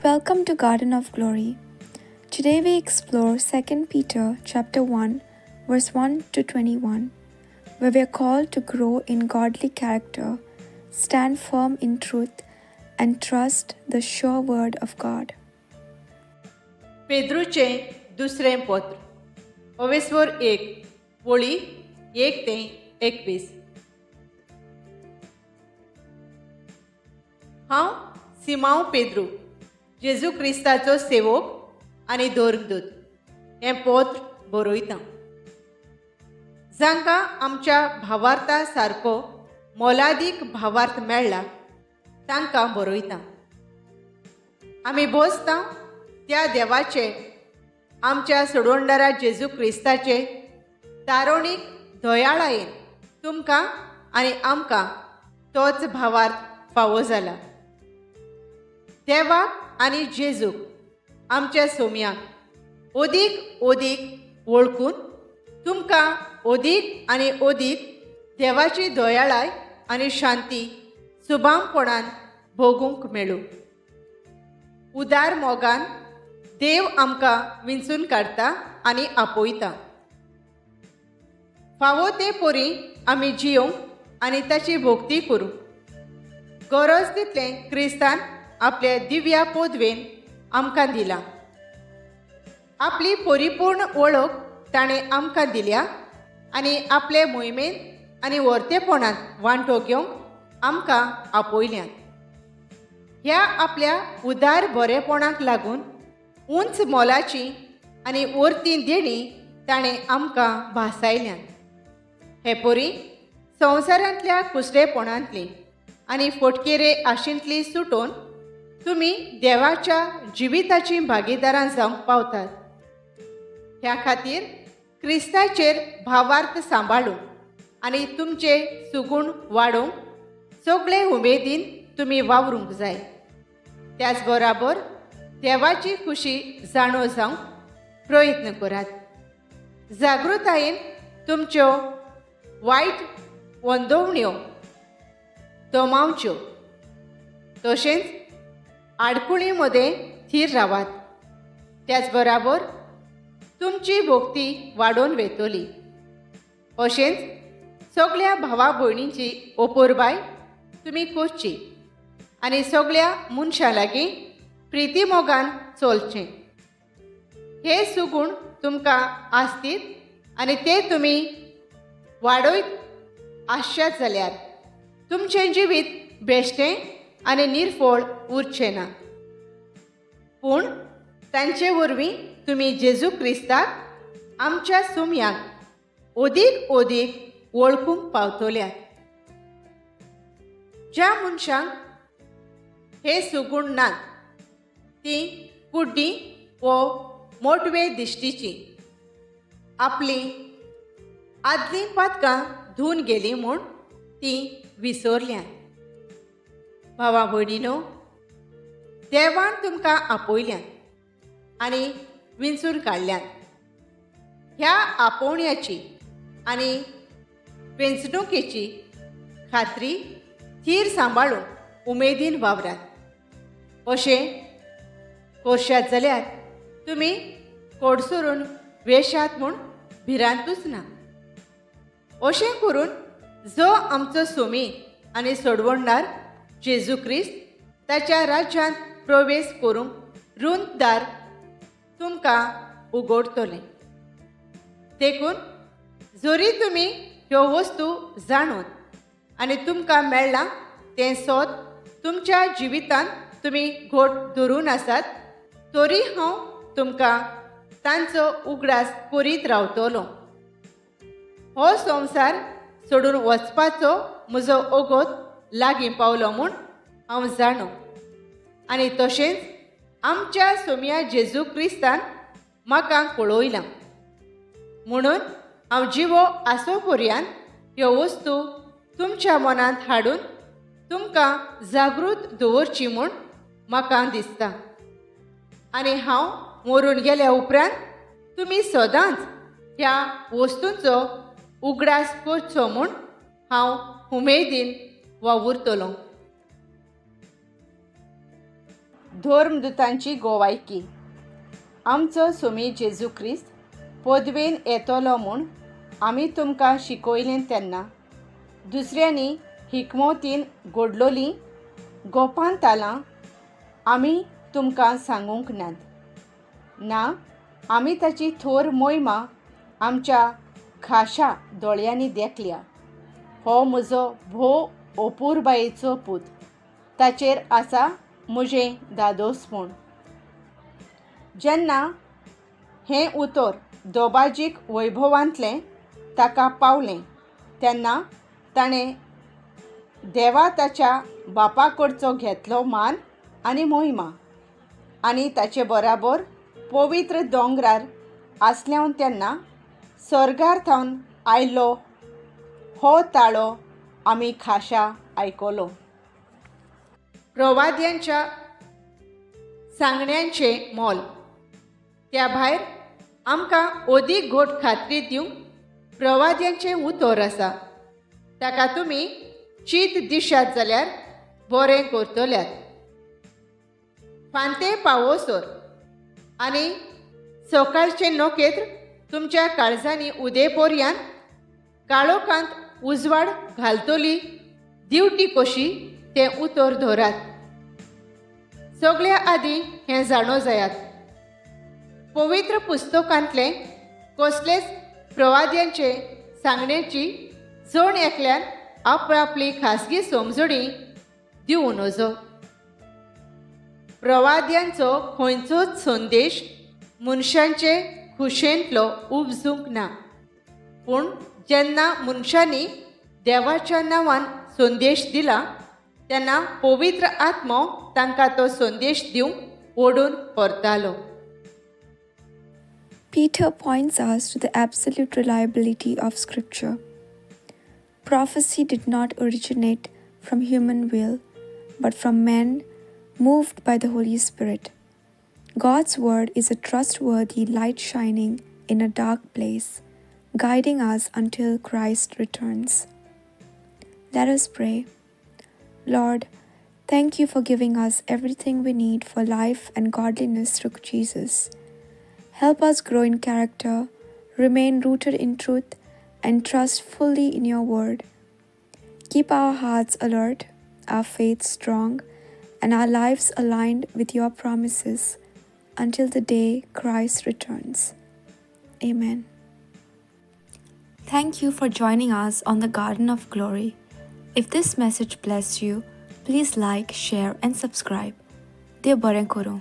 Welcome to Garden of Glory. Today we explore 2 Peter chapter 1 verse 1 to 21, where we are called to grow in godly character, stand firm in truth, and trust the sure word of God. पेद्रूचे दुसरें पत्र ओवेस्वर 1 वळी 1 ते 21. हांव सिमांव पेद्रू, जेजू क्रिस्ताचो सेवक आनी दोरगदूत, हें पत्र बरयतां. जांकां आमच्या भावार्था सारको मोलादीक भावार्थ मेळ्ळा तांकां बरयतां. आमी बोसतां त्या देवाचे, आमच्या सोडवणदारा जेजू क्रिस्ताचे तारुणीक दयाळायेन तुमकां आनी आमकां तोच भावार्थ फावो जाला. देवाक आनी जेजूक आमच्या सोम्यांक ओदीक वळखून तुमकां ओदीक आनी ओदीक देवाची दयाळाय आनी शांती सुभामपणान भोगूंक मेळूं. उदार मोगान देव आमकां विंचून काडटा आनी आपयता. फावो ते परी आमी जियोंक आनी ताची भोक्ती करूं. गरज तितलें क्रिस्तान आपल्या दिव्या पदवेन आमकां दिला. आपली परिपूर्ण वळख ताणें आमकां दिल्या आनी आपले मोहिमेन आनी वर्तेपणांत वांटो घेवंक आमकां आपयल्यात. ह्या आपल्या उदार बरेपणाक लागून उंच मोलाची आनी वर्ती देणी ताणें आमकां भासायल्यात. हे परी संवसारांतल्या कुसरेपणांतली आनी फटकेरे आशिंतली सुटोवन तुमी देवाच्या जिविताची भागीदारां जावंक पावतात. ह्या खातीर क्रिस्ताचेर भावार्थ सांबाळून आनी तुमचे सुगूण वाडोवंक सगळे उमेदीन तुमी वावरूंक जाय. त्याच बरोबर देवाची खुशी जाणो जावंक प्रयत्न करात. जागृतायेन तुमच्यो वायट वंदोवण्यो दमावच्यो. तशेंच आडकुळी मदें थीर रावात. त्याच बरोबर तुमची भोक्ती वाडोवन वेतली. अशेंच सगळ्या भावा भयणींची ओपोरबाय तुमी करची आनी सगळ्या मनशां लागीं प्रिती मोगान चलचें. हे सुगूण तुमकां आसतीत आनी ते तुमी वाडयत आसशात जाल्यार तुमचें जिवीत बेश्टें आनी निर्फळ उरचें ना. पूण तांचे वरवीं तुमी जेजू क्रिस्ताक आमच्या सुमयांक ओदीक वळखूंक पावतल्यात. ज्या मनशांक हे सुगूण नात तीं कुड्डी वो मोटवे दिश्टीची आपली आदलीं पातकां धुवन गेलीं म्हूण तीं विसरल्यांत. भावा भयणीनो, देवान तुमकां आपयल्यात आनी विंचून काडल्यात. ह्या आपोवण्याची आनी वेंचणुकेची खात्री थीर सांबाळून उमेदीन वावरात. अशें करशात जाल्यार तुमी कोडसरून वेशात म्हूण भिरांतूच ना. अशें करून जो आमचो सोमी आनी सोडवणदार जेजू क्रिस्त ताच्या राज्यांत प्रवेश करूंक रुंद दार तुमकां उगडतलें. देखून जरी तुमी ह्यो वस्तू जाणून आनी तुमकां मेळ्ळां तें सोद तुमच्या जिवितांत तुमी घोट धरून आसात, तरी हांव तुमकां तांचो उगडास करीत रावतलों. हो संवसार सोडून वचपाचो म्हजो ओगोत लागीं पावलो म्हूण हांव जाणो. आनी तशेंच आमच्या सोम्या जेजू क्रिस्तान म्हाका कळयलां. म्हणून हांव जिवो आसो पर्यंत ह्यो वस्तू तुमच्या मनांत हाडून तुमकां जागृत दवरची म्हूण म्हाका दिसता. आनी हांव मरून गेल्या उपरांत तुमी सदांच ह्या वस्तूंचो उगडास करचो म्हूण हांव उमेदीन वावुरतलों. धर्मदुतांची गोवायकी. आमचो स्वामी जेजू क्रिस्त पदवेन येतलो म्हूण आमी तुमकां शिकयलें तेन्ना दुसऱ्यांनी हिकमतीन घडलोलीं गोपांतालां आमी तुमकां सांगूंक नात. ना, आमी ताची थोर मोहिमा आमच्या खाशा दोळ्यांनी देखल्या. हो म्हजो भोव अपुरबायेचो पूत, ताचेर आसा म्हजें दादोसपण. जेन्ना हें उतर दोबाजीक वैभवांतलें ताका पावलें तेन्ना ताणें देवा ताच्या बापा कडचो घेतलो मान आनी मोहिमा, आनी ताचे बराबर पवित्र दोंगरार आसल्यावन तेन्ना सर्गार थावन आयल्लो हो ताळो आमी खाशा आयकलो. प्रवाद्यांच्या सांगण्यांचें मोल. त्या भायर आमकां अदीक घोट खात्री दिवंक प्रवाद्यांचें उतर आसा. ताका तुमी चीत दिशात जाल्यार बरें करतल्यात. फांते पावोसर आनी सकाळचे नोकेत्र तुमच्या काळजांनी उदेपर्यान काळोखांत उजवाड घालतली दिवटी कशी तें उतर धरात. सगळ्या आदीं हें जाणो जायात. पवित्र पुस्तकांतले कसलेच प्रवाद्यांचे सांगण्याची जण एकल्यान आपली खासगी समजणी दिवं नजो. प्रवाद्यांचो खंयचोच संदेश मनशांचे खुशेंतलो उपजूंक ना. पूण जेन्ना मनशांनी देवाच्या नांवान संदेश दिला तेन्ना पवित्र आत्मो तांकां तो संदेश दिवंक ओडून व्हरतालो. Peter points us to the absolute reliability of Scripture. Prophecy did not originate from human will, but from men moved by the Holy Spirit. God's word is a trustworthy light shining in a dark place, guiding us until Christ returns. Let us pray. Lord, thank you for giving us everything we need for life and godliness through Jesus. Help us grow in character, remain rooted in truth, and trust fully in your word. Keep our hearts alert, our faith strong, and our lives aligned with your promises until the day Christ returns. Amen. Thank you for joining us on the Garden of Glory. If this message blessed you, please like, share, and subscribe. Dear Baran Koro.